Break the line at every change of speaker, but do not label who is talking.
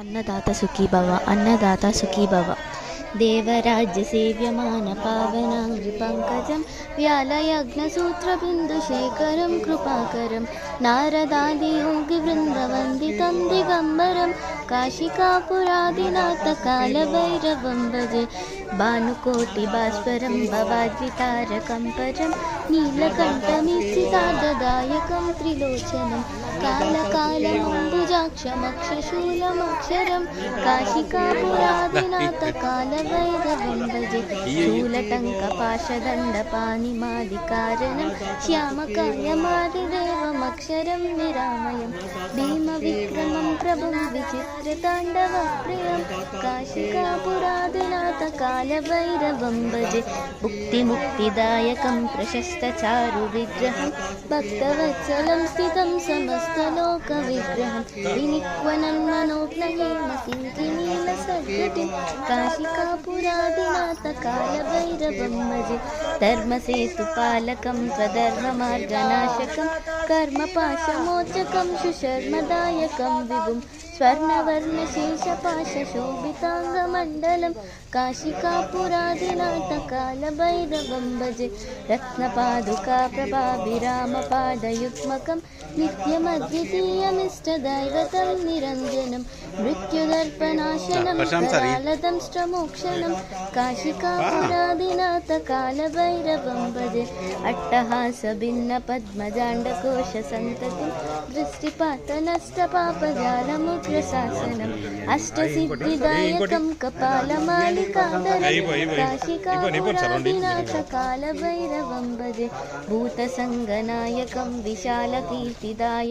अन्नदाता सुखी भव, अन्नदाता सुखी भव। देवराज्यसेव्यमानपावनाङ्घ्रिपङ्कजं व्यालयज्ञसूत्रबिन्दुशेखरं कृपाकरं नारदादियोगिवृन्दवन्दितं दिगम्बरं काशिकापुरादिनाथकालभैरवं भजे। भानुकोटिभास्वरं भवाद्वितारकं परं नीलकण्ठमीप्सितार्धदायकं त्रिलोचनं कालकालमम्बुजाक्षमक्षशूलमक्षरं काशिकापुरादिनाथकालभैरवं भजे। शूलटङ्कपाशदण्डपाणिमादिकारणं श्यामकायमादिदेवमक्षरं निरामयं भीमविक्रमं प्रभुं विचित्रताण्डवप्रियं काशिकापुरादिनाथकालभैरवं भजे। मुक्तिमुक्तिदायकं प्रशस्तचारुविग्रहं भक्तवत्सलं स्थितं समस्तलोकविग्रहं विनिक्वनन्मनोज्ञहेमसिञ्चिनीलसद्गतिं काशिकापुरादिनाथकालभैरवं भजे। धर्मसेतुपालकं स्वधर्ममार्गनाशकं कर्मपाशमोचकं सुशर्मदायकं विभुं स्वर्णवर्णशेषपाशशोभिताङ्गमण्डलं काशिकापुरादिनाथकालभैरवं भजे। रत्नपादुकाप्रभाभिरामपादयुग्मकं नित्यमद्वितीयमिष्टदैवतं निरञ्जनं मृत्युदर्पनाशनं करालदंष्ट्रमोक्षणं काशिकापुरादिनाथकालभैरवं भजे। अट्टहासभिन्नपद्मजाण्डकोशसन्ततिं दृष्टिपातनष्टपापजालमुग्रशासनम् अष्टसिद्धिदायकं कपालमालिकाधरं काशिकापुरादिनाथकालभैरवं भजे। भूतसङ्गनायकं विशालकीर्तिदायकं